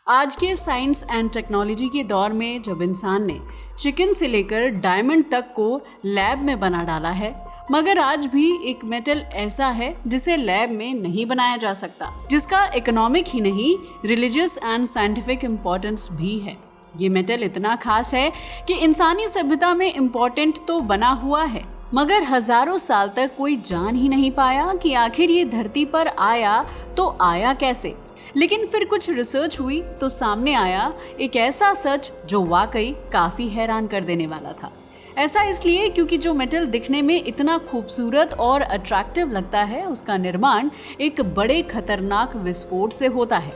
आज के science and technology के दौर में जब इंसान ने चिकन से लेकर डायमंड तक को लैब में बना डाला है, मगर आज भी एक मेटल ऐसा है जिसे लैब में नहीं बनाया जा सकता, जिसका इकोनॉमिक ही नहीं रिलीजियस एंड साइंटिफिक इम्पोर्टेंस भी है। ये मेटल इतना खास है कि इंसानी सभ्यता में इम्पोर्टेंट तो बना हुआ है, मगर हजारों साल तक कोई जान ही नहीं पाया कि आखिर ये धरती पर आया तो आया कैसे। लेकिन फिर कुछ रिसर्च हुई तो सामने आया एक ऐसा सच जो वाकई काफी हैरान कर देने वाला था। ऐसा इसलिए क्योंकि जो मेटल दिखने में इतना खूबसूरत और अट्रैक्टिव लगता है, उसका निर्माण एक बड़े खतरनाक विस्फोट से होता है।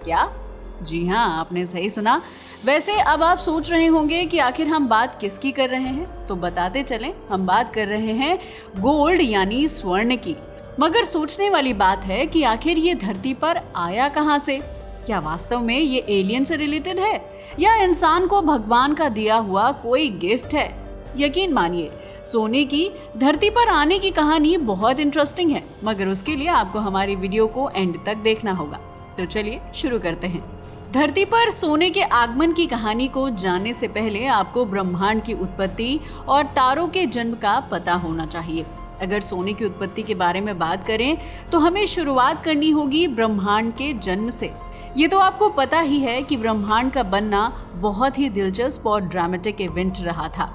क्या? जी हाँ, आपने सही सुना। वैसे अब आप सोच रहे होंगे कि आखिर हम बात किसकी कर रहे हैं, तो बताते चलें, हम बात कर रहे हैं गोल्ड यानी स्वर्ण की। मगर सोचने वाली बात है कि आखिर ये धरती पर आया कहाँ से? क्या वास्तव में ये एलियन से रिलेटेड है या इंसान को भगवान का दिया हुआ कोई गिफ्ट है? यकीन मानिए, सोने की धरती पर आने की कहानी बहुत इंटरेस्टिंग है, मगर उसके लिए आपको हमारी वीडियो को एंड तक देखना होगा। तो चलिए शुरू करते हैं। धरती पर सोने के आगमन की कहानी को जानने से पहले आपको ब्रह्मांड की उत्पत्ति और तारों के जन्म का पता होना चाहिए। अगर सोने की उत्पत्ति के बारे में बात करें तो हमें शुरुआत करनी होगी ब्रह्मांड के जन्म से। ये तो आपको पता ही है कि ब्रह्मांड का बनना बहुत ही दिलचस्प और ड्रामेटिक इवेंट रहा था।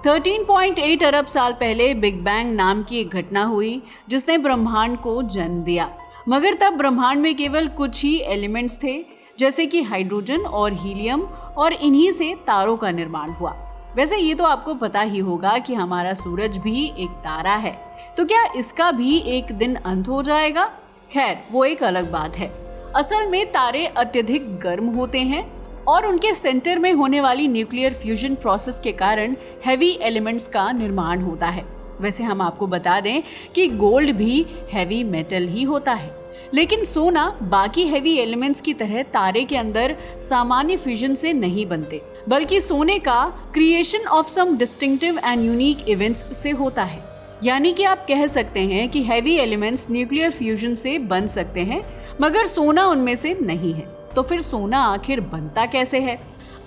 13.8 अरब साल पहले बिग बैंग नाम की एक घटना हुई जिसने ब्रह्मांड को जन्म दिया। मगर तब ब्रह्मांड में केवल कुछ ही एलिमेंट्स थे, जैसे कि हाइड्रोजन और हीलियम, और इन्हीं से तारों का निर्माण हुआ। वैसे ये तो आपको पता ही होगा कि हमारा सूरज भी एक तारा है, तो क्या इसका भी एक दिन अंत हो जाएगा? खैर, वो एक अलग बात है। असल में तारे अत्यधिक गर्म होते हैं और उनके सेंटर में होने वाली न्यूक्लियर फ्यूजन प्रोसेस के कारण हैवी एलिमेंट्स का निर्माण होता है। वैसे हम आपको बता दें कि गोल्ड भी हैवी मेटल ही होता है, लेकिन सोना बाकी हैवी एलिमेंट्स की तरह तारे के अंदर सामान्य फ्यूजन से नहीं बनते, बल्कि सोने का creation of some distinctive and unique events से होता है। यानी कि आप कह सकते हैं कि हैवी एलिमेंट्स न्यूक्लियर फ्यूजन से बन सकते हैं, मगर सोना उनमें से नहीं है। तो फिर सोना आखिर बनता कैसे है?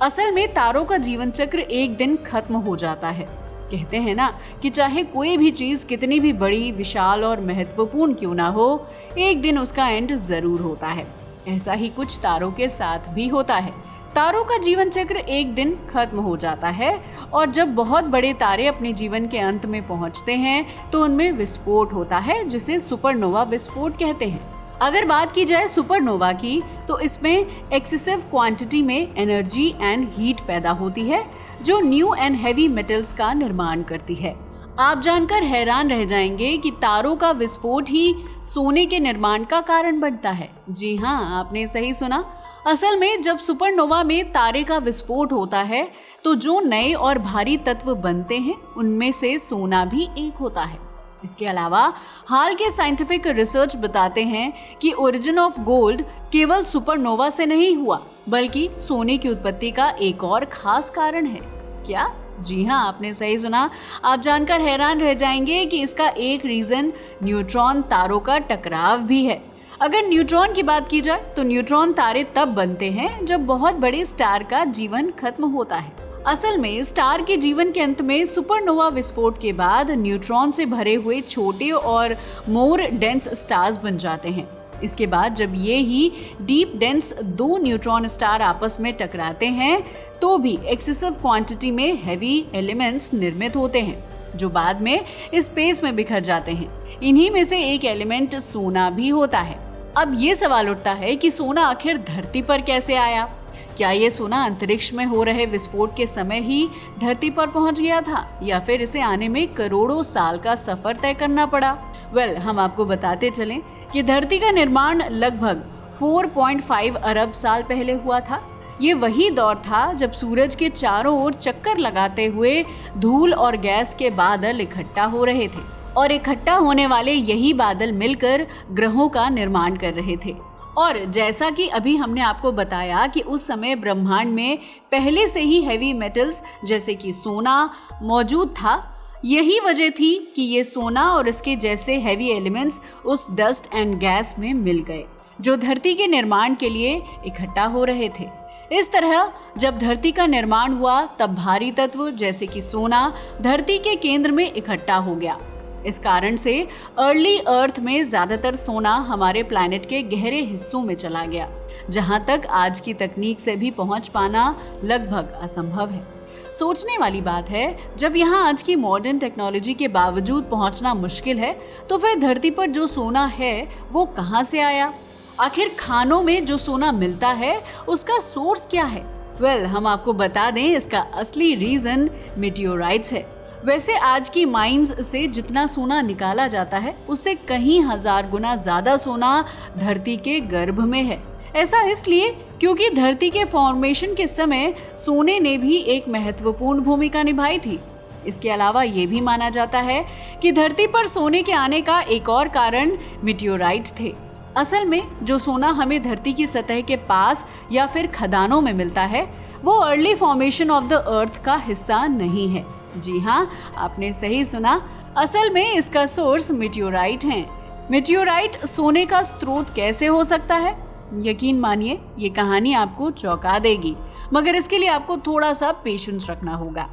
असल में तारों का जीवन चक्र एक दिन खत्म हो जाता है। कहते हैं ना कि चाहे कोई भी चीज कितनी भी बड़ी, विशाल और महत्वपूर्ण क्यों ना हो, एक दिन उसका एंड जरूर होता है। ऐसा ही कुछ तारों के साथ भी होता है। तारों का जीवन चक्र एक दिन खत्म हो जाता है और जब बहुत बड़े तारे अपने जीवन के अंत में पहुंचते हैं तो उनमें विस्फोट होता है, जिसे सुपरनोवा विस्फोट कहते हैं। अगर बात की जाए सुपरनोवा की, तो इसमें एक्सेसिव क्वांटिटी में एनर्जी एंड हीट पैदा होती है जो न्यू एंड हैवी मेटल्स का निर्माण करती है। आप जानकर हैरान रह जाएंगे कि तारों का विस्फोट ही सोने के निर्माण का कारण बनता है। जी हाँ, आपने सही सुना। असल में जब सुपरनोवा में तारे का विस्फोट होता है तो जो नए और भारी तत्व बनते हैं उनमें से सोना भी एक होता है। इसके अलावा हाल के साइंटिफिक रिसर्च बताते हैं कि ओरिजिन ऑफ गोल्ड केवल सुपरनोवा से नहीं हुआ, बल्कि सोने की उत्पत्ति का एक और खास कारण है। क्या? जी हाँ, आपने सही सुना। आप जानकर हैरान रह जाएंगे कि इसका एक रीजन न्यूट्रॉन तारों का टकराव भी है। अगर न्यूट्रॉन की बात की जाए तो न्यूट्रॉन तारे तब बनते हैं जब बहुत बड़े स्टार का जीवन खत्म होता है। असल में स्टार के जीवन के अंत में सुपरनोवा विस्फोट के बाद न्यूट्रॉन से भरे हुए छोटे और मोर डेंस स्टार्स बन जाते हैं। इसके बाद जब ये ही डीप डेंस दो न्यूट्रॉन स्टार आपस में टकराते हैं तो भी एक्सेसिव क्वांटिटी में हैवी एलिमेंट्स निर्मित होते हैं, जो बाद में स्पेस में बिखर जाते हैं। इन्हीं में से एक एलिमेंट सोना भी होता है। अब ये सवाल उठता है कि सोना आखिर धरती पर कैसे आया? क्या ये सोना अंतरिक्ष में हो रहे विस्फोट के समय ही धरती पर पहुंच गया था, या फिर इसे आने में करोड़ों साल का सफर तय करना पड़ा? हम आपको बताते चलें कि धरती का निर्माण लगभग 4.5 अरब साल पहले हुआ था। ये वही दौर था जब सूरज के चारों ओर चक्कर लगाते हुए धूल और गैस के बादल इकट्ठा हो रहे थे, और इकट्ठा होने वाले यही बादल मिलकर ग्रहों का निर्माण कर रहे थे। और जैसा कि अभी हमने आपको बताया कि उस समय ब्रह्मांड में पहले से ही हैवी मेटल्स जैसे कि सोना मौजूद था, यही वजह थी कि ये सोना और इसके जैसे हैवी एलिमेंट्स उस डस्ट एंड गैस में मिल गए, जो धरती के निर्माण के लिए इकट्ठा हो रहे थे। इस तरह जब धरती का निर्माण हुआ तब भारी तत्व जैसे कि सोना धरती के केंद्र में इकट्ठा हो गया। इस कारण से अर्ली अर्थ में ज्यादातर सोना हमारे प्लैनेट के गहरे हिस्सों में चला गया, जहां तक आज की तकनीक से भी पहुंच पाना लगभग असंभव है। सोचने वाली बात है, जब यहाँ आज की मॉडर्न टेक्नोलॉजी के बावजूद पहुंचना मुश्किल है, तो फिर धरती पर जो सोना है वो कहाँ से आया? आखिर खानों में जो सोना मिलता है उसका सोर्स क्या है? हम आपको बता दें, इसका असली रीजन मीटियोराइट्स है। वैसे आज की माइंस से जितना सोना निकाला जाता है उससे कहीं हजार गुना ज्यादा सोना धरती के गर्भ में है। ऐसा इसलिए क्योंकि धरती के फॉर्मेशन के समय सोने ने भी एक महत्वपूर्ण भूमिका निभाई थी। इसके अलावा ये भी माना जाता है कि धरती पर सोने के आने का एक और कारण मीटियोराइट थे। असल में जो सोना हमें धरती की सतह के पास या फिर खदानों में मिलता है वो early formation of the earth का हिस्सा नहीं है। जी हाँ, आपने सही सुना, असल में इसका सोर्स मीटियोराइट है। मीटियोराइट सोने का स्रोत कैसे हो सकता है? यकीन मानिए ये कहानी आपको चौंका देगी, मगर इसके लिए आपको थोड़ा सा पेशेंस रखना होगा।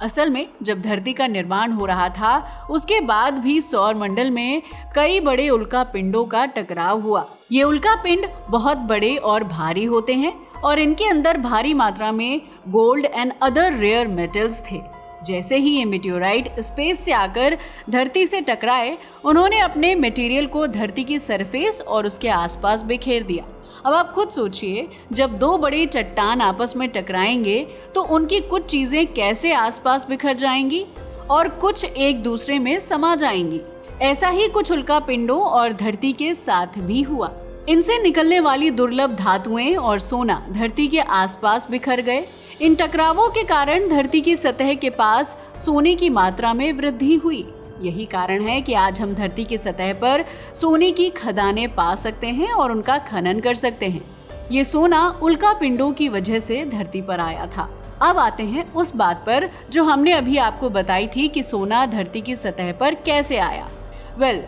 असल में जब धरती का निर्माण हो रहा था उसके बाद भी सौर मंडल में कई बड़े उल्का पिंडों का टकराव हुआ। ये उल्का पिंड बहुत बड़े और भारी होते हैं और इनके अंदर भारी मात्रा में gold and other rare metals थे। जैसे ही ये मीटियोराइट स्पेस से आकर धरती से टकराए, उन्होंने अपने मटेरियल को धरती की सरफेस और उसके आसपास बिखेर दिया। अब आप खुद सोचिए, जब दो बड़े चट्टान आपस में टकराएंगे तो उनकी कुछ चीजें कैसे आसपास बिखर जाएंगी और कुछ एक दूसरे में समा जाएंगी। ऐसा ही कुछ उल्का पिंडों और धरती के साथ भी हुआ। इनसे निकलने वाली दुर्लभ धातुएं और सोना धरती के आसपास बिखर गए। इन टकरावों के कारण धरती की सतह के पास सोने की मात्रा में वृद्धि हुई। यही कारण है कि आज हम धरती की सतह पर सोने की खदानें पा सकते हैं और उनका खनन कर सकते हैं। ये सोना उल्का पिंडों की वजह से धरती पर आया था। अब आते हैं उस बात पर जो हमने अभी आपको बताई थी कि सोना धरती की सतह पर कैसे आया।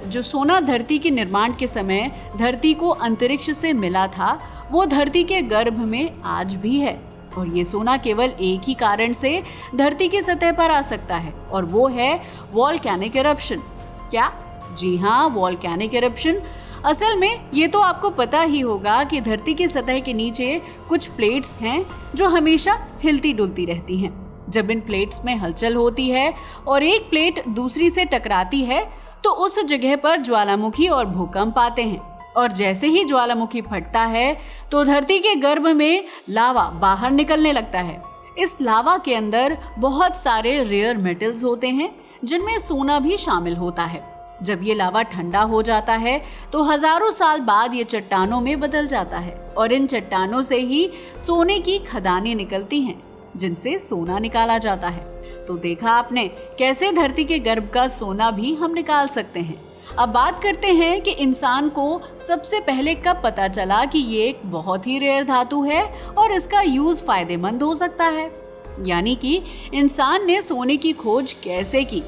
जो सोना धरती के निर्माण के समय धरती को अंतरिक्ष से मिला था, वो धरती के गर्भ में आज भी है। और ये सोना केवल एक ही कारण से धरती की सतह पर आ सकता है, और वो है वॉल्केनिक इरप्शन। क्या? जी हाँ, वॉल्केनिक इरप्शन। असल में ये तो आपको पता ही होगा कि धरती की सतह के नीचे कुछ प्लेट्स हैं जो हमेशा हिलती डुलती रहती हैं। जब इन प्लेट्स में हलचल होती है और एक प्लेट दूसरी से टकराती है तो उस जगह पर ज्वालामुखी और भूकंप आते हैं। और जैसे ही ज्वालामुखी फटता है तो धरती के गर्भ में लावा बाहर निकलने लगता है। इस लावा के अंदर बहुत सारे रेयर मेटल्स होते हैं जिनमें सोना भी शामिल होता है। जब ये लावा ठंडा हो जाता है तो हजारों साल बाद ये चट्टानों में बदल जाता है और इन चट्टानों से ही सोने की खदानें निकलती हैं जिनसे सोना निकाला जाता है। तो देखा आपने कैसे धरती के गर्भ का सोना भी हम निकाल सकते हैं। अब बात करते हैं कि इंसान को सबसे पहले कब पता चला कि ये एक बहुत ही रेयर धातु है और इसका यूज फायदेमंद हो सकता है, यानी कि इंसान ने सोने की खोज कैसे की।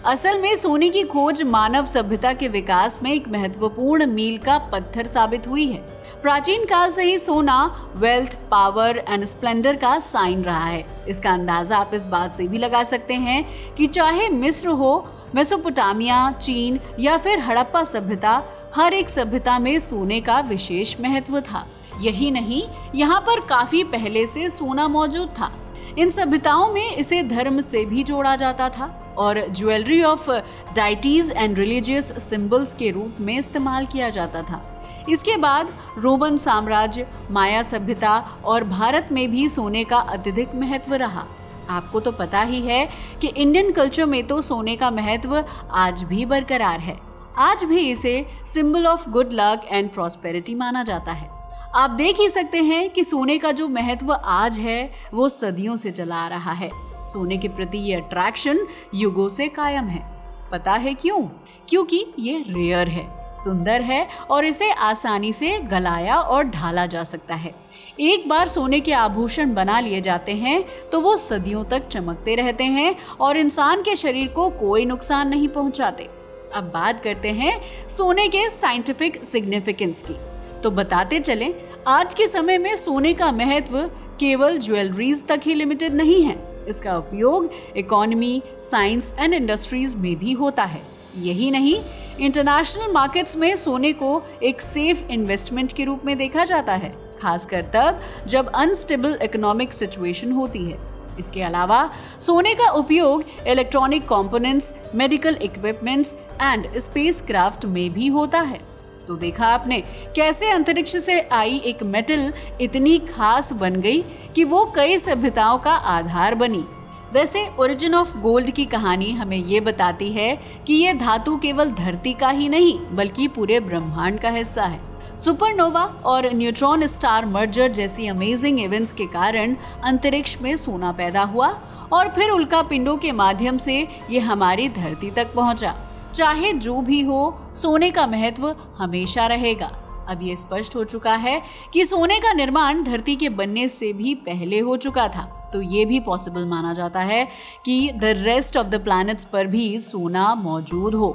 असल में सोने की खोज मानव सभ्यता के विकास में एक महत्वपूर्ण मील का पत्थर साबित हुई है। प्राचीन काल से ही सोना वेल्थ, पावर एंड स्प्लेंडर का साइन रहा है। इसका अंदाजा आप इस बात से भी लगा सकते हैं कि चाहे मिस्र हो, मेसोपोटामिया, चीन या फिर हड़प्पा सभ्यता, हर एक सभ्यता में सोने का विशेष महत्व था। यही नहीं, यहाँ पर काफी पहले से सोना मौजूद था। इन सभ्यताओं में इसे धर्म से भी जोड़ा जाता था और jewellery of deities and religious symbols के रूप में इस्तेमाल किया जाता था। इसके बाद रोमन साम्राज्य, माया सभ्यता और भारत में भी सोने का अत्यधिक महत्व रहा। आपको तो पता ही है कि इंडियन कल्चर में तो सोने का महत्व आज भी बरकरार है। आज भी इसे symbol of good luck and prosperity माना जाता है। आप देख ही सकते हैं कि सोने का जो महत्व आज है वो सदियों से चला आ रहा है। सोने के प्रति ये अट्रैक्शन युगों से कायम है। पता है क्यों? क्योंकि ये रेयर है, सुंदर है और इसे आसानी से गलाया और ढाला जा सकता है। एक बार सोने के आभूषण बना लिए जाते हैं तो वो सदियों तक चमकते रहते हैं और इंसान के शरीर को कोई नुकसान नहीं पहुंचाते। अब बात करते हैं सोने के साइंटिफिक सिग्निफिकेंस की। तो बताते चलें, आज के समय में सोने का महत्व केवल ज्वेलरीज तक ही लिमिटेड नहीं है। इसका उपयोग इकोनॉमी, साइंस एंड इंडस्ट्रीज में भी होता है। यही नहीं, इंटरनेशनल मार्केट्स में सोने को एक सेफ इन्वेस्टमेंट के रूप में देखा जाता है, खासकर तब जब अनस्टेबल इकोनॉमिक सिचुएशन होती है। इसके अलावा सोने का उपयोग electronic components, medical equipments and spacecraft में भी होता है। तो देखा आपने कैसे अंतरिक्ष से आई एक मेटल इतनी खास बन गई कि वो कई सभ्यताओं का आधार बनी। वैसे ओरिजिन ऑफ गोल्ड की कहानी हमें ये बताती है कि ये धातु केवल धरती का ही नहीं बल्कि पूरे ब्रह्मांड का हिस्सा है। सुपरनोवा और न्यूट्रॉन स्टार मर्जर जैसी अमेजिंग इवेंट्स के कारण अंतरिक्ष में सोना पैदा हुआ और फिर उल्का पिंडों के माध्यम से ये हमारी धरती तक पहुंचा। चाहे जो भी हो, सोने का महत्व हमेशा रहेगा। अब ये स्पष्ट हो चुका है कि सोने का निर्माण धरती के बनने से भी पहले हो चुका था, तो ये भी पॉसिबल माना जाता है कि the rest of the planets पर भी सोना मौजूद हो।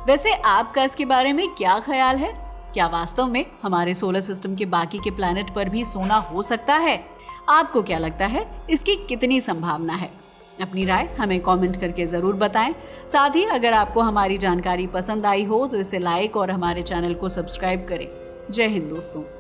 वैसे आपका इसके बारे में क्या ख्याल है? क्या वास्तव में हमारे सोलर सिस्टम के बाकी के प्लैनेट पर भी सोना हो सकता है? आपको क्या लगता है, इसकी कितनी संभावना है? अपनी राय हमें कमेंट करके ज़रूर बताएं। साथ ही अगर आपको हमारी जानकारी पसंद आई हो तो इसे लाइक और हमारे चैनल को सब्सक्राइब करें। जय हिंद दोस्तों।